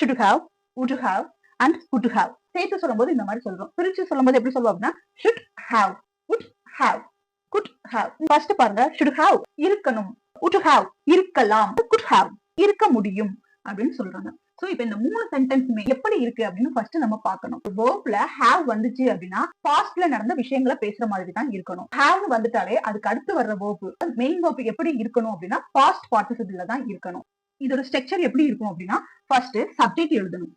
should have, would have and could have. சேர்த்து சொல்லும்போது இந்த மாதிரி சொல்றோம். பிரிச்சு சொல்லும்போது எப்படி சொல்லுவோம் அப்படின்னா should have, would have, could have. First பாருங்க, should have இருக்கணும், would have இருக்கலாம், could have இருக்க முடியும் அப்படின்னு சொல்றாங்க. சோ இப்ப இந்த மூணு சென்டென்ஸுமே எப்படி இருக்கு அப்படின்னு ஃபர்ஸ்ட் நம்ம பார்க்கணும். வேர்ப்ல have வந்துச்சு அப்படின்னா பாஸ்ட்ல நடந்த விஷயங்களை பேசுற மாதிரி தான் இருக்கணும். have வந்துட்டாலே அதுக்கு அடுத்து வர்ற வேர்ப், மெயின் வேர்ப் எப்படி இருக்கணும் அப்படின்னா பாஸ்ட் பார்ட்டிசிபிள்ல தான் இருக்கணும். இதோட ஸ்ட்ரக்சர் எப்படி இருக்கும் அப்படின்னா ஃபர்ஸ்ட் சப்ஜெக்ட் எழுதணும்.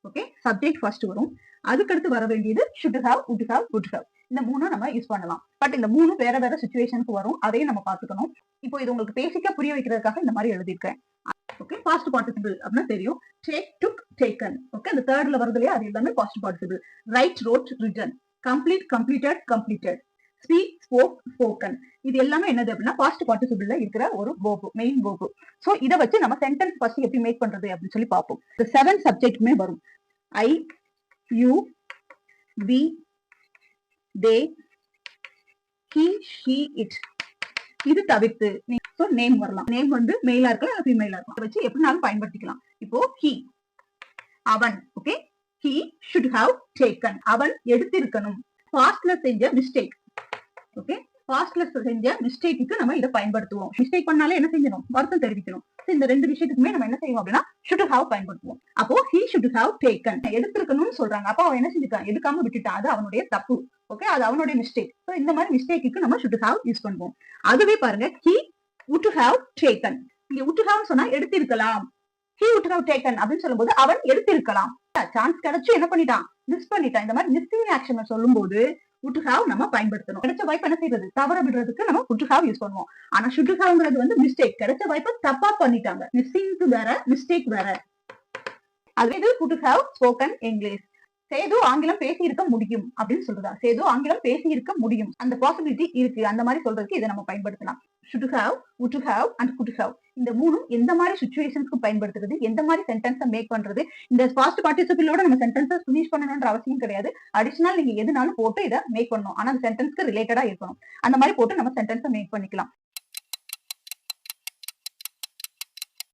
ஓகே, சப்ஜெக்ட் ஃபர்ஸ்ட் வரும், அதுக்கடுத்து வர வேண்டியது should have, would have, would have. இந்த மூணும் நம்ம யூஸ் பண்ணலாம். பட் இந்த மூணு வேற வேற சிச்சுவேஷனுக்கு வரும், அதையும் நம்ம பாத்துக்கணும். இப்போ இது உங்களுக்கு பேசிக்கா புரிய வைக்கிறதுக்காக இந்த மாதிரி எழுதியிருக்கேன். ஓகே, பாஸ்ட் பார்ட்டிசிபிள் அப்படின்னா தெரியும். டேக், டுக், டேக்கன். ஓகே, அந்த தேர்ட்ல வருது இல்லையா, அது எல்லாமே past participle. Write, wrote, written. Complete, completed, completed. Speak, spoke, spoken. இது எல்லாமே என்னது அப்படின்னா பாஸ்ட் பார்ட்டிசிபிள்ல இருக்கிற ஒரு வேர்ப், மெயின் வேர்ப். சோ இத வச்சு நம்ம சென்டென்ஸ் ஃபர்ஸ்ட் எப்படி மேக் பண்றது அப்படின்னு சொல்லி பார்ப்போம். இந்த 7 சப்ஜெக்ட்டுமே வரும். I, you, we, they, he, she, it. இது தவிர்த்து நேம் வரலாம். நேம் வந்து மெயிலா இருக்கலாம், ஃபீமேலா இருக்கலாம். அதை வச்சு எப்படினாலும் பயன்படுத்திக்கலாம். இப்போ ஹி, அவன். Okay, he should have taken. அவன் எடுத்திருக்கணும். பாஸ்ட்ல செஞ்ச மிஸ்டேக். ஓகே, பாஸ்ட்ல செஞ்ச மிஸ்டேக்கு நம்ம இதை பயன்படுத்துவோம். மிஸ்டேக் பண்ணாலே என்ன செஞ்சணும், வருத்தம் தெரிவிக்கணும். இந்த ரெண்டு விஷயத்துக்குமே நம்ம என்ன செய்வோம் அப்படின்னா should have பயன்படுத்துவோம். அப்போ he should have taken எடுத்திருக்கணும்னு சொல்றாங்க. அப்போ அவன் என்ன செஞ்சுட்டான், எடுக்காம விட்டுட்டான், அது அவனுடைய தப்பு. ஓகே, அது அவனுடைய மிஸ்டேக். சோ இந்த மாதிரி மிஸ்டேக்கு நம்ம should have யூஸ் பண்ணுவோம். அதுவே பாருங்க, he would have taken. இங்க would have சொன்னா எடுத்திருக்கலாம். he would have taken அப்படின்னு சொல்லும்போது அவன் எடுத்திருக்கலாம். சான்ஸ் கிடைச்சு என்ன பண்ணிட்டான், மிஸ் பண்ணிட்டான். இந்த மாதிரி மிஸ்ஸிங் ஆக்ஷன் சொல்லும்போது would have நம்ம பயன்படுத்தணும். கிடைச்ச வாய்ப்பு என்ன செய்யறது, தவற விடுறதுக்கு நம்ம would have யூஸ் பண்ணுவோம். ஆனா should haveங்கிறது வந்து மிஸ்டேக், கிடைச்ச வாய்ப்பை தப்பா பண்ணிட்டாங்க. மிஸ்ஸிங்க்கு வேற, மிஸ்டேக் வேற. அதுவே இது would have spoken English. Setu ஆங்கிலம் பேசி இருக்க முடியும் அப்படின்னு சொல்றதா, சேது ஆங்கிலம் பேசி இருக்க முடியும், அந்த பாசிபிலிட்டி இருக்கு, அந்த மாதிரி சொல்றதுக்கு இதை நம்ம பயன்படுத்தலாம். should have, would have and could have. இந்த மூணும் எந்த மாதிரி சிச்சுவேஷன்ஸ்க்கு பயன்படுத்துறது, எந்த மாதிரி சென்டென்ஸை மேக் பண்றது. இந்த பாஸ்ட் பார்ட்டிசிபிளோட நம்ம சென்டென்ஸை ஃபினிஷ் பண்ணணும்ன்ற அவசியம் கிடையாது. அடிஷனல் நீங்க எதுனாலும் போட்டு இதை மேக் பண்ணணும். ஆனா அந்த சென்டென்ஸ்க்கு ரிலேட்டடா இருக்கணும். அந்த மாதிரி போட்டு நம்ம சென்டென்ஸை மேக் பண்ணிக்கலாம்.